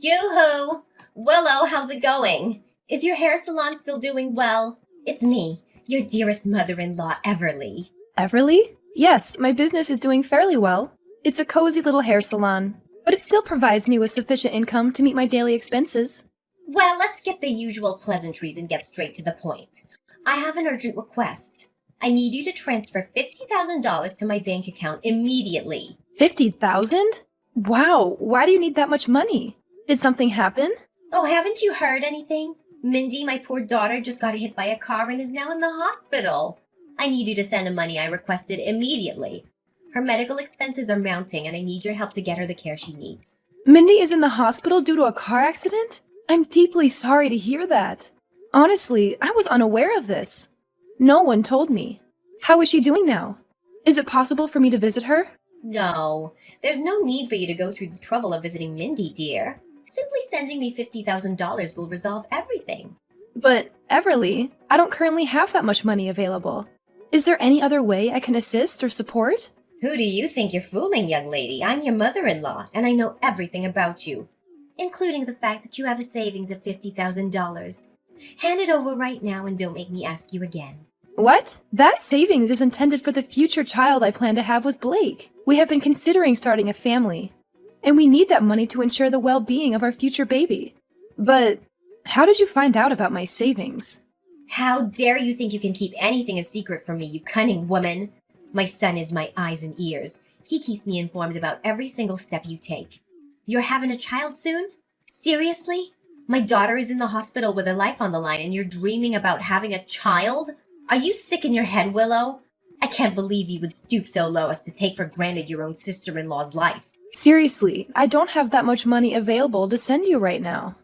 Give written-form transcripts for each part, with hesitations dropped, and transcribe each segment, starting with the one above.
Yoo-hoo! Willow, how's it going? Is your hair salon still doing well? It's me, your dearest mother-in-law, Everly. Everly? Yes, my business is doing fairly well. It's a cozy little hair salon, but it still provides me with sufficient income to meet my daily expenses. Well, let's get the usual pleasantries and get straight to the point. I have an urgent request. I need you to transfer $50,000 to my bank account immediately. 50,000? Wow, why do you need that much money? Did something happen? Oh, haven't you heard anything? Mindy, my poor daughter, just got hit by a car and is now in the hospital. I need you to send the money I requested immediately. Her medical expenses are mounting and I need your help to get her the care she needs. Mindy is in the hospital due to a car accident? I'm deeply sorry to hear that. Honestly, I was unaware of this. No one told me. How is she doing now? Is it possible for me to visit her? No, there's no need for you to go through the trouble of visiting Mindy, dear. Simply sending me $50,000 will resolve everything. But, Everly, I don't currently have that much money available. Is there any other way I can assist or support? Who do you think you're fooling, young lady? I'm your mother-in-law, and I know everything about you, including the fact that you have a savings of $50,000. Hand it over right now and don't make me ask you again. What? That savings is intended for the future child I plan to have with Blake. We have been considering starting a family, and we need that money to ensure the well-being of our future baby. But how did you find out about my savings? How dare you think you can keep anything a secret from me, you cunning woman? My son is my eyes and ears. He keeps me informed about every single step you take. You're having a child soon? Seriously? My daughter is in the hospital with her life on the line and you're dreaming about having a child? Are you sick in your head, Willow? I can't believe you would stoop so low as to take for granted your own sister-in-law's life. Seriously, I don't have that much money available to send you right now.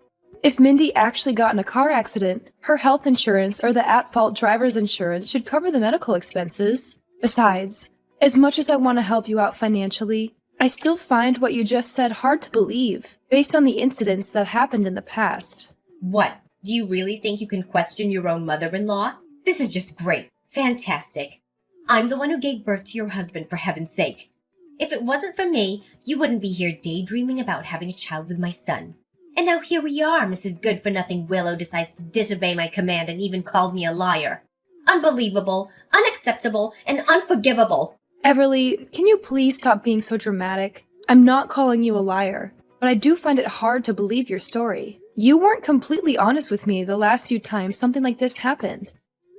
If Mindy actually got in a car accident, her health insurance or the at-fault driver's insurance should cover the medical expenses. Besides, as much as I want to help you out financially, I still find what you just said hard to believe, based on the incidents that happened in the past. What? Do you really think you can question your own mother-in-law? This is just great. Fantastic. I'm the one who gave birth to your husband, for heaven's sake. If it wasn't for me, you wouldn't be here daydreaming about having a child with my son. And now here we are, Mrs. Good-for-Nothing Willow decides to disobey my command and even calls me a liar. Unbelievable, unacceptable, and unforgivable. Everly, can you please stop being so dramatic? I'm not calling you a liar, but I do find it hard to believe your story. You weren't completely honest with me the last few times something like this happened.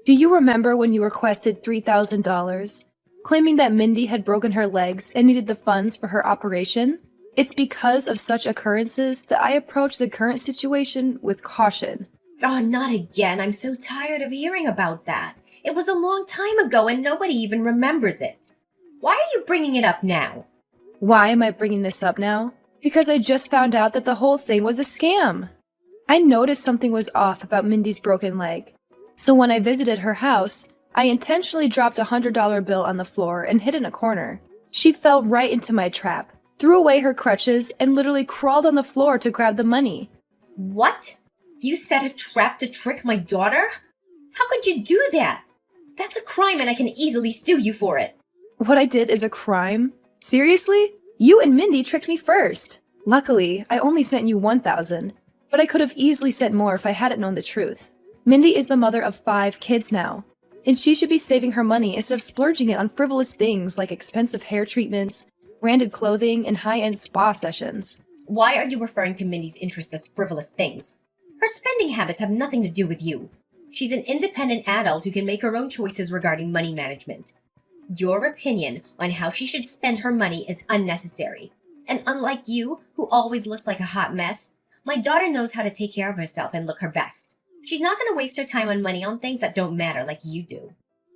Do you remember when you requested $3,000, claiming that Mindy had broken her legs and needed the funds for her operation? It's because of such occurrences that I approach the current situation with caution. Oh, not again. I'm so tired of hearing about that. It was a long time ago and nobody even remembers it. Why are you bringing it up now? Why am I bringing this up now? Because I just found out that the whole thing was a scam. I noticed something was off about Mindy's broken leg. So when I visited her house, I intentionally dropped a $100 bill on the floor and hid in a corner. She fell right into my trap, threw away her crutches, and literally crawled on the floor to grab the money. What? You set a trap to trick my daughter? How could you do that? That's a crime and I can easily sue you for it. What I did is a crime? Seriously? You and Mindy tricked me first. Luckily, I only sent you $1,000, but I could have easily sent more if I hadn't known the truth. Mindy is the mother of 5 kids now, and she should be saving her money instead of splurging it on frivolous things like expensive hair treatments, branded clothing, and high-end spa sessions. Why are you referring to Mindy's interests as frivolous things? Her spending habits have nothing to do with you. She's an independent adult who can make her own choices regarding money management. Your opinion on how she should spend her money is unnecessary. And unlike you, who always looks like a hot mess, my daughter knows how to take care of herself and look her best. She's not going to waste her time on money on things that don't matter like you do.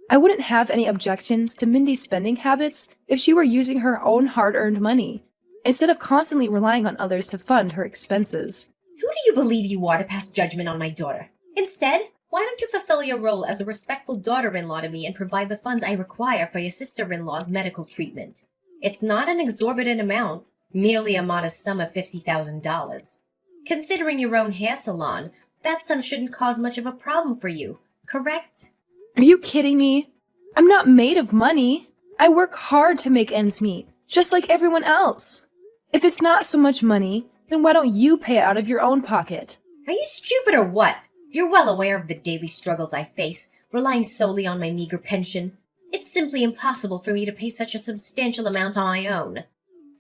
I wouldn't have any objections to Mindy's spending habits if she were using her own hard-earned money, instead of constantly relying on others to fund her expenses. Who do you believe you are to pass judgment on my daughter? Instead, why don't you fulfill your role as a respectful daughter-in-law to me and provide the funds I require for your sister-in-law's medical treatment? It's not an exorbitant amount, merely a modest sum of $50,000. Considering your own hair salon, that sum shouldn't cause much of a problem for you, correct? Are you kidding me? I'm not made of money. I work hard to make ends meet, just like everyone else. If it's not so much money, Then why don't you pay it out of your own pocket? Are you stupid or what? You're well aware of the daily struggles I face, relying solely on my meager pension. It's simply impossible for me to pay such a substantial amount on my own.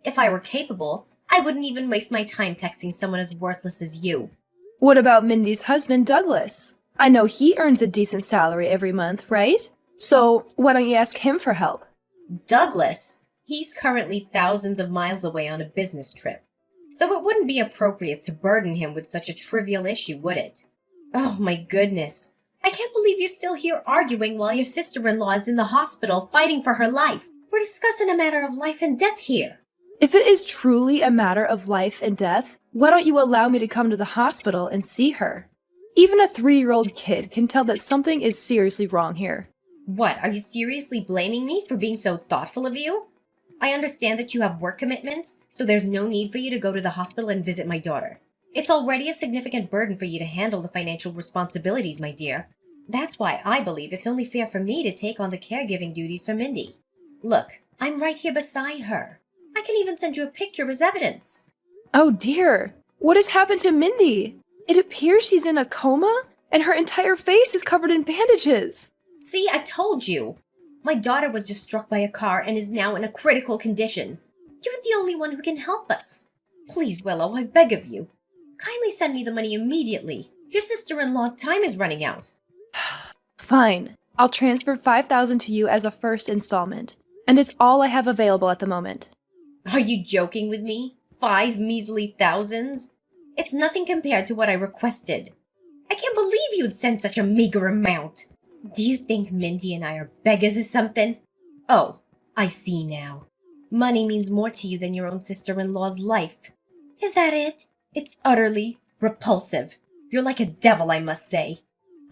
If I were capable, I wouldn't even waste my time texting someone as worthless as you. What about Mindy's husband, Douglas? I know he earns a decent salary every month, right? So why don't you ask him for help? Douglas? He's currently thousands of miles away on a business trip. So it wouldn't be appropriate to burden him with such a trivial issue, would it? Oh my goodness. I can't believe you're still here arguing while your sister-in-law is in the hospital fighting for her life. We're discussing a matter of life and death here. If it is truly a matter of life and death, why don't you allow me to come to the hospital and see her? Even a 3-year-old kid can tell that something is seriously wrong here. What, are you seriously blaming me for being so thoughtful of you? I understand that you have work commitments, so there's no need for you to go to the hospital and visit my daughter. It's already a significant burden for you to handle the financial responsibilities, my dear. That's why I believe it's only fair for me to take on the caregiving duties for Mindy. Look, I'm right here beside her. I can even send you a picture as evidence. Oh dear, what has happened to Mindy? It appears she's in a coma, and her entire face is covered in bandages. See, I told you. My daughter was just struck by a car and is now in a critical condition. You're the only one who can help us. Please, Willow, I beg of you. Kindly send me the money immediately. Your sister-in-law's time is running out. Fine. I'll transfer $5,000 to you as a first installment, and it's all I have available at the moment. Are you joking with me? 5 measly thousands? It's nothing compared to what I requested. I can't believe you'd send such a meager amount. Do you think Mindy and I are beggars or something? Oh, I see now. Money means more to you than your own sister-in-law's life. Is that it? It's utterly repulsive. You're like a devil, I must say.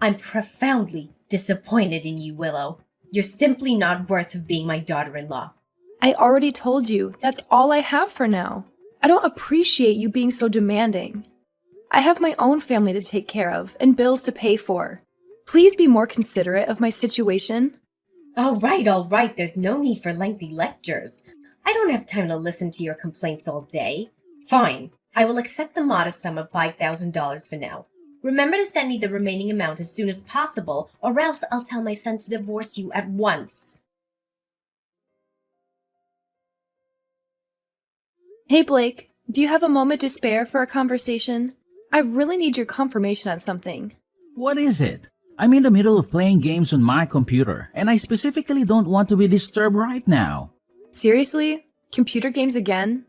I'm profoundly disappointed in you, Willow. You're simply not worth of being my daughter-in-law. I already told you, that's all I have for now. I don't appreciate you being so demanding. I have my own family to take care of and bills to pay for. Please be more considerate of my situation. All right. There's no need for lengthy lectures. I don't have time to listen to your complaints all day. Fine. I will accept the modest sum of $5,000 for now. Remember to send me the remaining amount as soon as possible, or else I'll tell my son to divorce you at once. Hey Blake, do you have a moment to spare for a conversation? I really need your confirmation on something. What is it? I'm in the middle of playing games on my computer, and I specifically don't want to be disturbed right now. Seriously? Computer games again?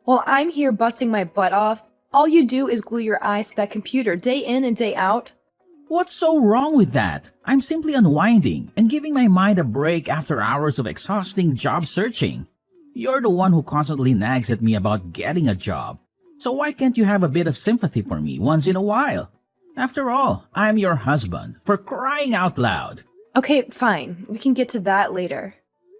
While I'm here busting my butt off, all you do is glue your eyes to that computer day in and day out. What's so wrong with that? I'm simply unwinding and giving my mind a break after hours of exhausting job searching. You're the one who constantly nags at me about getting a job. So why can't you have a bit of sympathy for me once in a while? After all, I'm your husband, for crying out loud. Okay, fine. We can get to that later.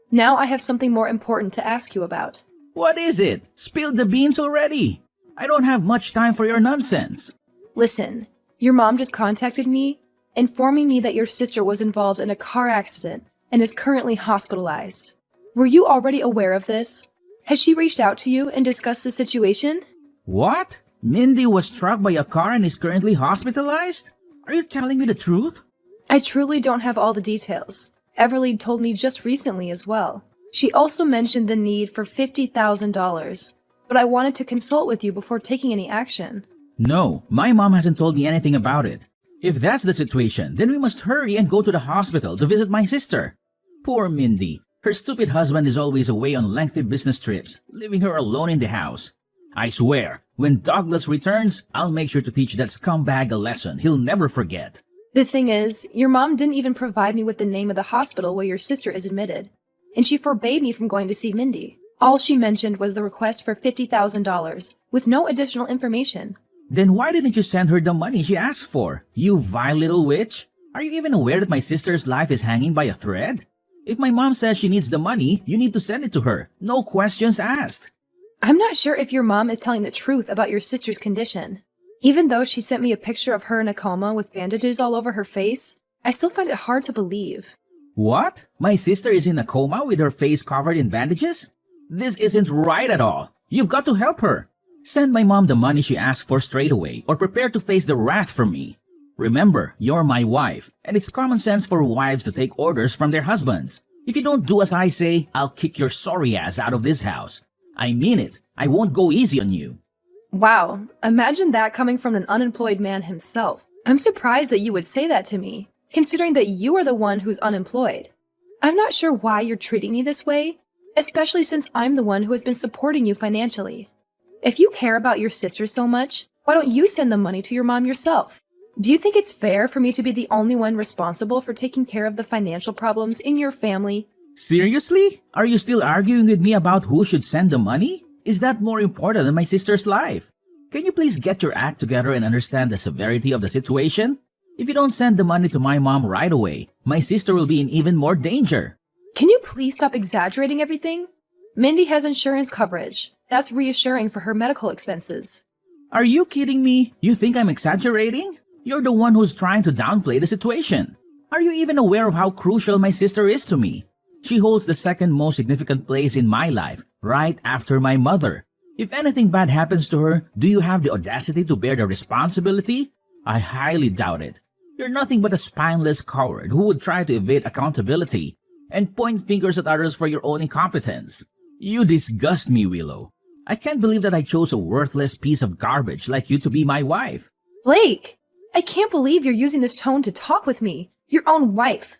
Now I have something more important to ask you about. What is it? Spill the beans already. I don't have much time for your nonsense. Listen, your mom just contacted me, informing me that your sister was involved in a car accident and is currently hospitalized. Were you already aware of this? Has she reached out to you and discussed the situation? What? Mindy was struck by a car and is currently hospitalized? Are you telling me the truth? I truly don't have all the details. Everly told me just recently as well. She also mentioned the need for $50,000, but I wanted to consult with you before taking any action. No, my mom hasn't told me anything about it. If that's the situation, then we must hurry and go to the hospital to visit my sister. Poor Mindy. Her stupid husband is always away on lengthy business trips, leaving her alone in the house. I swear, when Douglas returns, I'll make sure to teach that scumbag a lesson he'll never forget. The thing is, your mom didn't even provide me with the name of the hospital where your sister is admitted, and she forbade me from going to see Mindy. All she mentioned was the request for $50,000, with no additional information. Then why didn't you send her the money she asked for, you vile little witch? Are you even aware that my sister's life is hanging by a thread? If my mom says she needs the money, you need to send it to her. No questions asked. I'm not sure if your mom is telling the truth about your sister's condition. Even though she sent me a picture of her in a coma with bandages all over her face, I still find it hard to believe. What? My sister is in a coma with her face covered in bandages? This isn't right at all. You've got to help her. Send my mom the money she asked for straight away or prepare to face the wrath from me. Remember, you're my wife, and it's common sense for wives to take orders from their husbands. If you don't do as I say, I'll kick your sorry ass out of this house. I mean it. I won't go easy on you. Wow, imagine that coming from an unemployed man himself. I'm surprised that you would say that to me, considering that you are the one who's unemployed. I'm not sure why you're treating me this way, especially since I'm the one who has been supporting you financially. If you care about your sister so much, why don't you send the money to your mom yourself? Do you think it's fair for me to be the only one responsible for taking care of the financial problems in your family? Seriously? Are you still arguing with me about who should send the money? Is that more important than my sister's life? Can you please get your act together and understand the severity of the situation? If you don't send the money to my mom right away, my sister will be in even more danger. Can you please stop exaggerating everything? Mindy has insurance coverage. That's reassuring for her medical expenses. Are you kidding me? You think I'm exaggerating? You're the one who's trying to downplay the situation. Are you even aware of how crucial my sister is to me? She holds the second most significant place in my life, right after my mother. If anything bad happens to her, do you have the audacity to bear the responsibility? I highly doubt it. You're nothing but a spineless coward who would try to evade accountability and point fingers at others for your own incompetence. You disgust me, Willow. I can't believe that I chose a worthless piece of garbage like you to be my wife. Blake, I can't believe you're using this tone to talk with me, your own wife.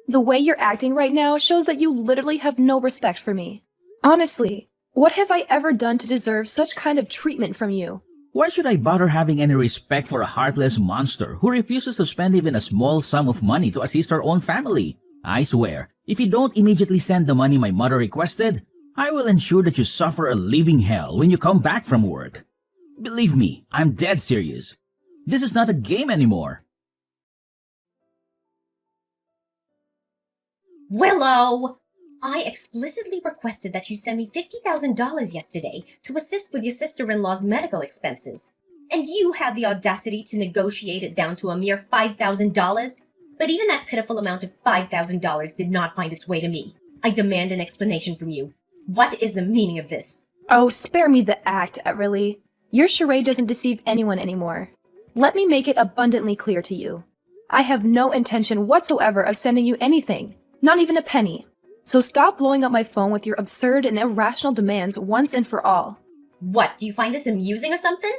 The way you're acting right now shows that you literally have no respect for me. Honestly, what have I ever done to deserve such kind of treatment from you? Why should I bother having any respect for a heartless monster who refuses to spend even a small sum of money to assist her own family? I swear, if you don't immediately send the money my mother requested, I will ensure that you suffer a living hell when you come back from work. Believe me, I'm dead serious. This is not a game anymore. Willow! I explicitly requested that you send me $50,000 yesterday to assist with your sister-in-law's medical expenses. And you had the audacity to negotiate it down to a mere $5,000? But even that pitiful amount of $5,000 did not find its way to me. I demand an explanation from you. What is the meaning of this? Oh, spare me the act, Everly. Your charade doesn't deceive anyone anymore. Let me make it abundantly clear to you. I have no intention whatsoever of sending you anything, not even a penny. So stop blowing up my phone with your absurd and irrational demands once and for all. What, do you find this amusing or something?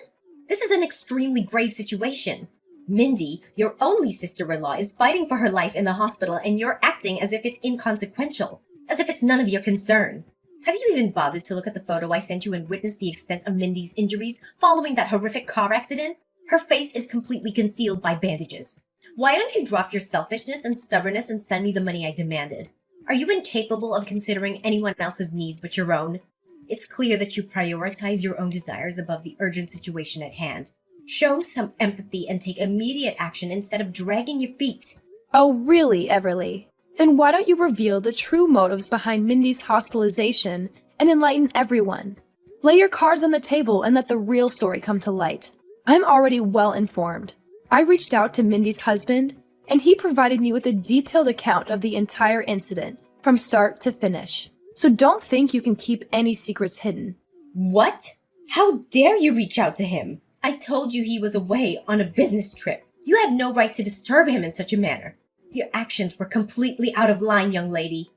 This is an extremely grave situation. Mindy, your only sister-in-law, is fighting for her life in the hospital and you're acting as if it's inconsequential, as if it's none of your concern. Have you even bothered to look at the photo I sent you and witness the extent of Mindy's injuries following that horrific car accident? Her face is completely concealed by bandages. Why don't you drop your selfishness and stubbornness and send me the money I demanded? Are you incapable of considering anyone else's needs but your own? It's clear that you prioritize your own desires above the urgent situation at hand. Show some empathy and take immediate action instead of dragging your feet. Oh, really, Everly? Then why don't you reveal the true motives behind Mindy's hospitalization and enlighten everyone? Lay your cards on the table and let the real story come to light. I'm already well informed. I reached out to Mindy's husband, and he provided me with a detailed account of the entire incident, from start to finish. So don't think you can keep any secrets hidden. What? How dare you reach out to him? I told you he was away on a business trip. You had no right to disturb him in such a manner. Your actions were completely out of line, young lady.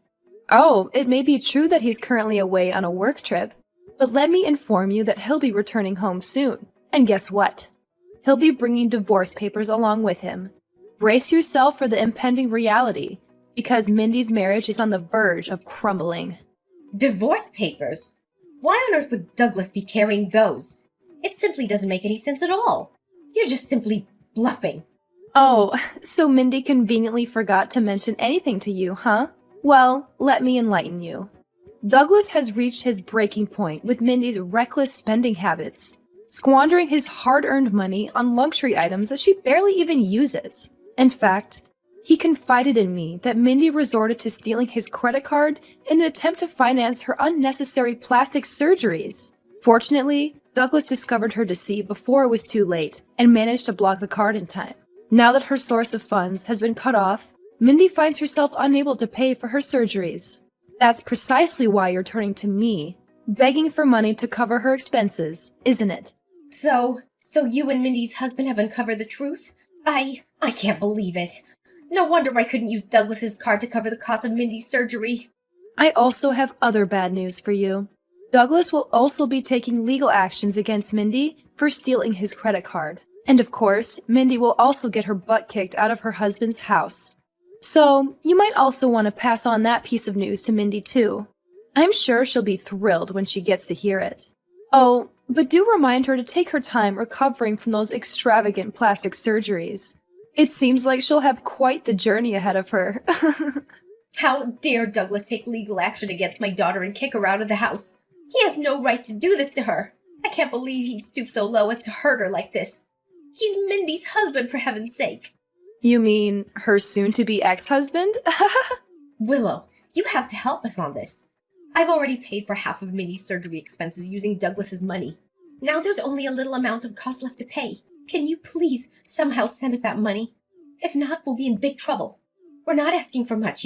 Oh, it may be true that he's currently away on a work trip, but let me inform you that he'll be returning home soon. And guess what? He'll be bringing divorce papers along with him. Brace yourself for the impending reality, because Mindy's marriage is on the verge of crumbling. Divorce papers? Why on earth would Douglas be carrying those? It simply doesn't make any sense at all. You're just simply bluffing. Oh, so Mindy conveniently forgot to mention anything to you, huh? Well, let me enlighten you. Douglas has reached his breaking point with Mindy's reckless spending habits, squandering his hard-earned money on luxury items that she barely even uses. In fact, he confided in me that Mindy resorted to stealing his credit card in an attempt to finance her unnecessary plastic surgeries. Fortunately, Douglas discovered her deceit before it was too late and managed to block the card in time. Now that her source of funds has been cut off, Mindy finds herself unable to pay for her surgeries. That's precisely why you're turning to me, begging for money to cover her expenses, isn't it? So you and Mindy's husband have uncovered the truth? I can't believe it. No wonder I couldn't use Douglas's card to cover the cost of Mindy's surgery. I also have other bad news for you. Douglas will also be taking legal actions against Mindy for stealing his credit card. And of course, Mindy will also get her butt kicked out of her husband's house. So, you might also want to pass on that piece of news to Mindy too. I'm sure she'll be thrilled when she gets to hear it. Oh, but do remind her to take her time recovering from those extravagant plastic surgeries. It seems like she'll have quite the journey ahead of her. How dare Douglas take legal action against my daughter and kick her out of the house? He has no right to do this to her. I can't believe he'd stoop so low as to hurt her like this. He's Mindy's husband, for heaven's sake. You mean her soon-to-be ex-husband? Willow, you have to help us on this. I've already paid for half of Mindy's surgery expenses using Douglas's money. Now there's only a little amount of cost left to pay. Can you please somehow send us that money? If not, we'll be in big trouble. We're not asking for much,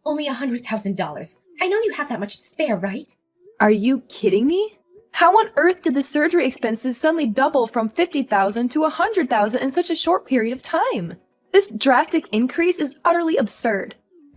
only $100,000. I know you have that much to spare, right? Are you kidding me? How on earth did the surgery expenses suddenly double from $50,000 to $100,000 in such a short period of time? This drastic increase is utterly absurd.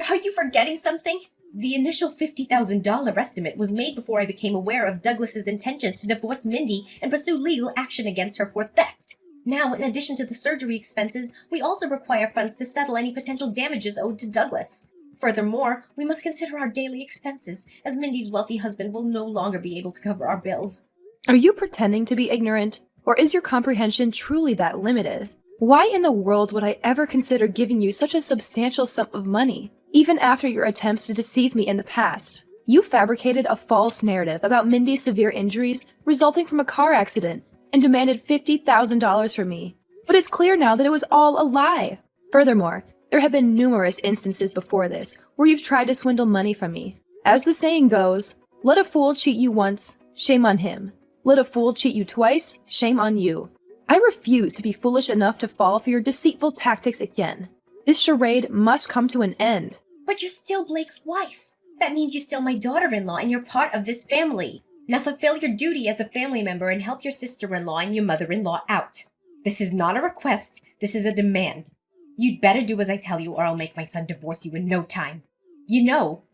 Are you forgetting something? The initial $50,000 estimate was made before I became aware of Douglas's intentions to divorce Mindy and pursue legal action against her for theft. Now, in addition to the surgery expenses, we also require funds to settle any potential damages owed to Douglas. Furthermore, we must consider our daily expenses, as Mindy's wealthy husband will no longer be able to cover our bills. Are you pretending to be ignorant, or is your comprehension truly that limited? Why in the world would I ever consider giving you such a substantial sum of money, even after your attempts to deceive me in the past? You fabricated a false narrative about Mindy's severe injuries resulting from a car accident and demanded $50,000 from me. But it's clear now that it was all a lie. Furthermore, there have been numerous instances before this where you've tried to swindle money from me. As the saying goes, let a fool cheat you once, shame on him. Let a fool cheat you twice, shame on you. I refuse to be foolish enough to fall for your deceitful tactics again. This charade must come to an end. But you're still Blake's wife. That means you're still my daughter-in-law and you're part of this family. Now fulfill your duty as a family member and help your sister-in-law and your mother-in-law out. This is not a request, this is a demand. You'd better do as I tell you or I'll make my son divorce you in no time.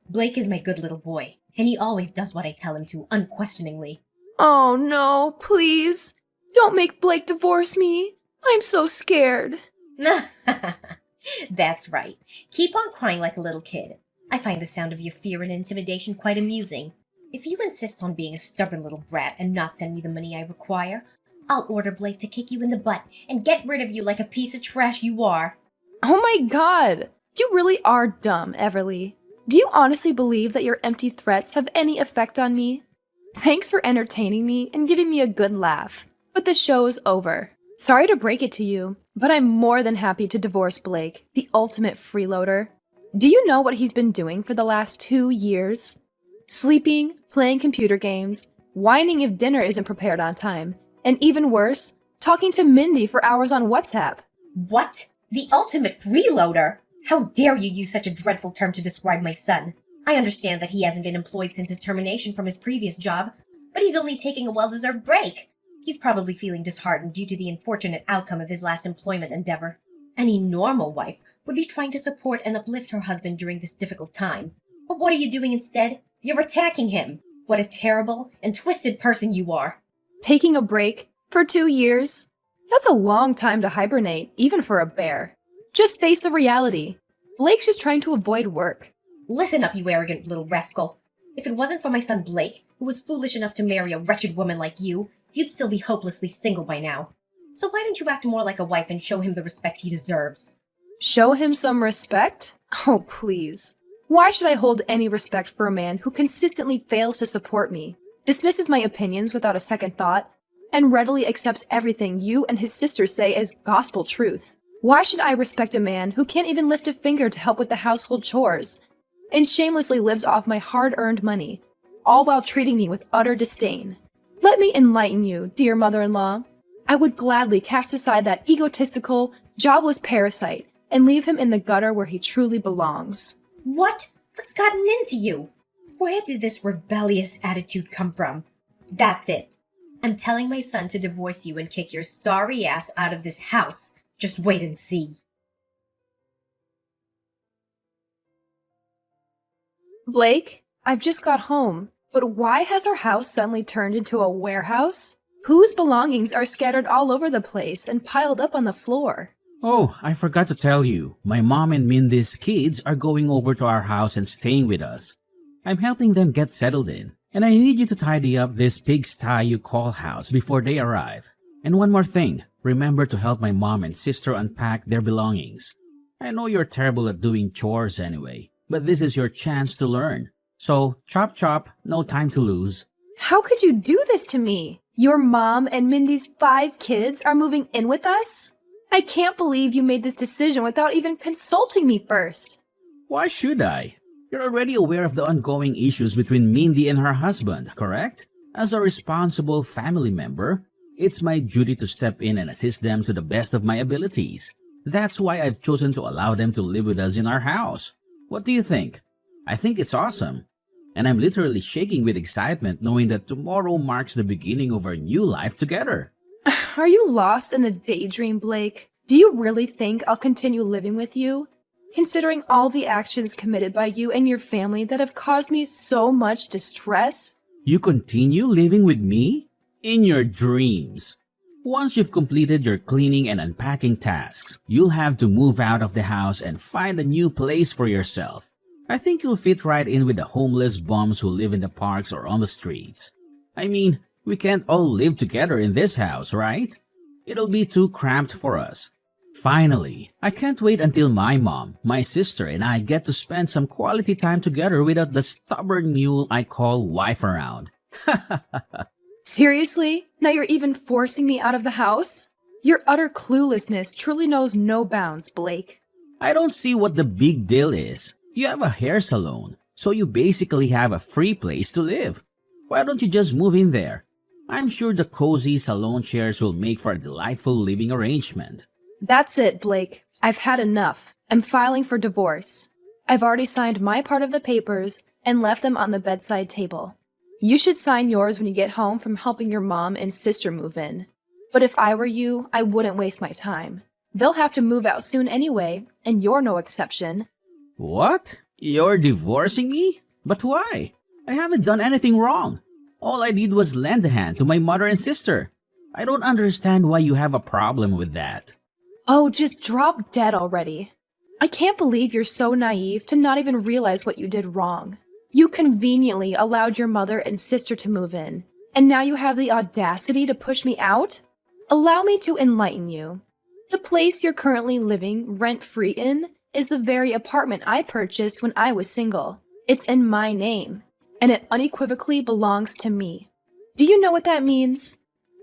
Blake is my good little boy, and he always does what I tell him to, unquestioningly. Oh no, please. Don't make Blake divorce me. I'm so scared. That's right. Keep on crying like a little kid. I find the sound of your fear and intimidation quite amusing. If you insist on being a stubborn little brat and not send me the money I require, I'll order Blake to kick you in the butt and get rid of you like a piece of trash you are. Oh my god! You really are dumb, Everly. Do you honestly believe that your empty threats have any effect on me? Thanks for entertaining me and giving me a good laugh, but the show is over. Sorry to break it to you, but I'm more than happy to divorce Blake, the ultimate freeloader. Do you know what he's been doing for the last 2 years? Sleeping, playing computer games, whining if dinner isn't prepared on time, and even worse, talking to Mindy for hours on WhatsApp. What? The ultimate freeloader? How dare you use such a dreadful term to describe my son? I understand that he hasn't been employed since his termination from his previous job, but he's only taking a well-deserved break. He's probably feeling disheartened due to the unfortunate outcome of his last employment endeavor. Any normal wife would be trying to support and uplift her husband during this difficult time. But what are you doing instead? You're attacking him. What a terrible and twisted person you are. Taking a break for 2 years? That's a long time to hibernate, even for a bear. Just face the reality. Blake's just trying to avoid work. Listen up, you arrogant little rascal. If it wasn't for my son Blake, who was foolish enough to marry a wretched woman like you, you'd still be hopelessly single by now. So why don't you act more like a wife and show him the respect he deserves? Show him some respect? Oh, please. Why should I hold any respect for a man who consistently fails to support me, dismisses my opinions without a second thought, and readily accepts everything you and his sister say as gospel truth? Why should I respect a man who can't even lift a finger to help with the household chores, and shamelessly lives off my hard-earned money, all while treating me with utter disdain? Let me enlighten you, dear mother-in-law. I would gladly cast aside that egotistical, jobless parasite and leave him in the gutter where he truly belongs. What? What's gotten into you? Where did this rebellious attitude come from? That's it. I'm telling my son to divorce you and kick your sorry ass out of this house. Just wait and see. Blake, I've just got home, but why has our house suddenly turned into a warehouse? Whose belongings are scattered all over the place and piled up on the floor? Oh, I forgot to tell you. My mom and Mindy's kids are going over to our house and staying with us. I'm helping them get settled in, and I need you to tidy up this pigsty you call house before they arrive. And one more thing, remember to help my mom and sister unpack their belongings. I know you're terrible at doing chores anyway, but this is your chance to learn. So, chop chop, no time to lose. How could you do this to me? Your mom and Mindy's 5 kids are moving in with us? I can't believe you made this decision without even consulting me first. Why should I? You're already aware of the ongoing issues between Mindy and her husband, correct? As a responsible family member, it's my duty to step in and assist them to the best of my abilities. That's why I've chosen to allow them to live with us in our house. What do you think? I think it's awesome. And I'm literally shaking with excitement knowing that tomorrow marks the beginning of our new life together. Are you lost in a daydream, Blake? Do you really think I'll continue living with you? Considering all the actions committed by you and your family that have caused me so much distress? You continue living with me? In your dreams. Once you've completed your cleaning and unpacking tasks, you'll have to move out of the house and find a new place for yourself. I think you'll fit right in with the homeless bums who live in the parks or on the streets. I mean, we can't all live together in this house, right? It'll be too cramped for us. Finally, I can't wait until my mom, my sister, and I get to spend some quality time together without the stubborn mule I call wife around. Seriously? Now you're even forcing me out of the house? Your utter cluelessness truly knows no bounds, Blake. I don't see what the big deal is. You have a hair salon, so you basically have a free place to live. Why don't you just move in there? I'm sure the cozy salon chairs will make for a delightful living arrangement. That's it, Blake. I've had enough. I'm filing for divorce. I've already signed my part of the papers and left them on the bedside table. You should sign yours when you get home from helping your mom and sister move in. But if I were you, I wouldn't waste my time. They'll have to move out soon anyway, and you're no exception. What? You're divorcing me? But why? I haven't done anything wrong. All I did was lend a hand to my mother and sister. I don't understand why you have a problem with that. Oh, just drop dead already. I can't believe you're so naive to not even realize what you did wrong. You conveniently allowed your mother and sister to move in, and now you have the audacity to push me out? Allow me to enlighten you. The place you're currently living rent-free in is the very apartment I purchased when I was single. It's in my name, and it unequivocally belongs to me. Do you know what that means?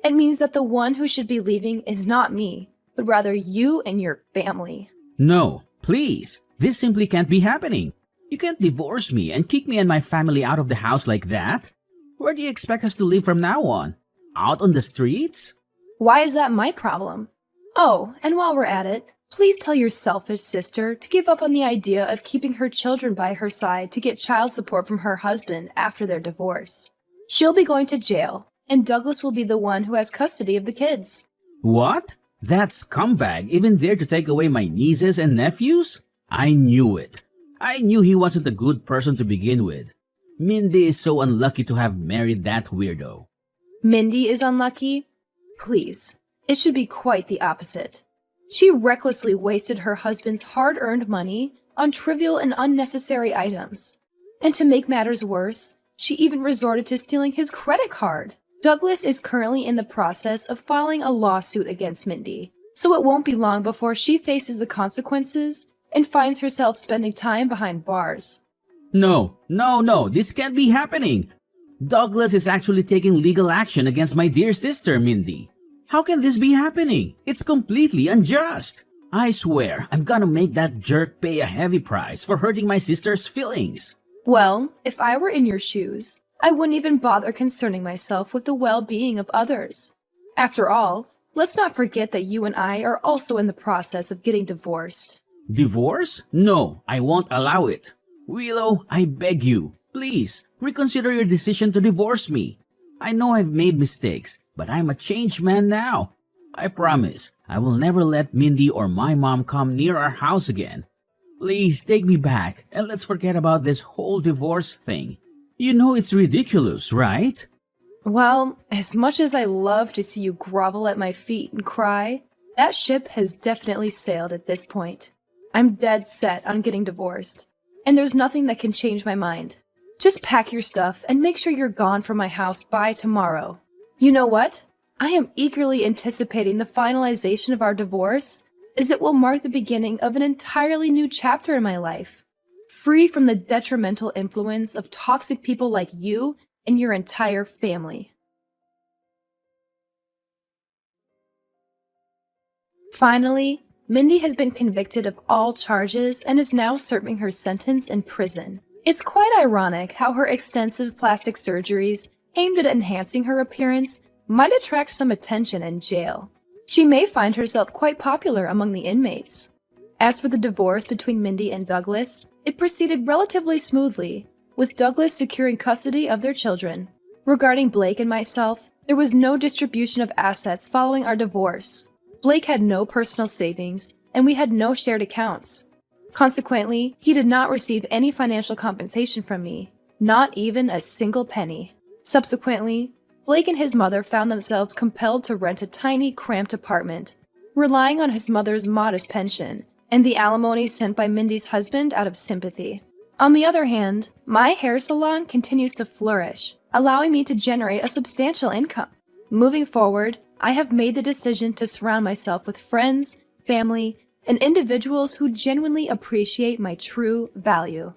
It means that the one who should be leaving is not me, but rather you and your family. No, please. This simply can't be happening. You can't divorce me and kick me and my family out of the house like that. Where do you expect us to live from now on? Out on the streets? Why is that my problem? Oh, and while we're at it, please tell your selfish sister to give up on the idea of keeping her children by her side to get child support from her husband after their divorce. She'll be going to jail, and Douglas will be the one who has custody of the kids. What? That scumbag even dared to take away my nieces and nephews? I knew it. I knew he wasn't a good person to begin with. Mindy is so unlucky to have married that weirdo. Mindy is unlucky? Please, it should be quite the opposite. She recklessly wasted her husband's hard-earned money on trivial and unnecessary items. And to make matters worse, she even resorted to stealing his credit card. Douglas is currently in the process of filing a lawsuit against Mindy, so it won't be long before she faces the consequences and finds herself spending time behind bars. No, this can't be happening. Douglas is actually taking legal action against my dear sister, Mindy. How can this be happening? It's completely unjust. I swear, I'm gonna make that jerk pay a heavy price for hurting my sister's feelings. Well, if I were in your shoes, I wouldn't even bother concerning myself with the well-being of others. After all, let's not forget that you and I are also in the process of getting divorced. Divorce? No, I won't allow it. Willow, I beg you, please, Reconsider your decision to divorce me. I know I've made mistakes, but I'm a changed man now. I promise I will never let Mindy or my mom come near our house again. Please take me back and let's forget about this whole divorce thing. You know it's ridiculous, right? Well, as much as I love to see you grovel at my feet and cry, that ship has definitely sailed at this point. I'm dead set on getting divorced, and there's nothing that can change my mind. Just pack your stuff and make sure you're gone from my house by tomorrow. You know what? I am eagerly anticipating the finalization of our divorce, as it will mark the beginning of an entirely new chapter in my life, free from the detrimental influence of toxic people like you and your entire family. Finally, Mindy has been convicted of all charges and is now serving her sentence in prison. It's quite ironic how her extensive plastic surgeries aimed at enhancing her appearance might attract some attention in jail. She may find herself quite popular among the inmates. As for the divorce between Mindy and Douglas, it proceeded relatively smoothly, with Douglas securing custody of their children. Regarding Blake and myself, there was no distribution of assets following our divorce. Blake had no personal savings, and we had no shared accounts. Consequently, he did not receive any financial compensation from me, not even a single penny. Subsequently, Blake and his mother found themselves compelled to rent a tiny, cramped apartment, relying on his mother's modest pension and the alimony sent by Mindy's husband out of sympathy. On the other hand, my hair salon continues to flourish, allowing me to generate a substantial income. Moving forward, I have made the decision to surround myself with friends, family, and individuals who genuinely appreciate my true value.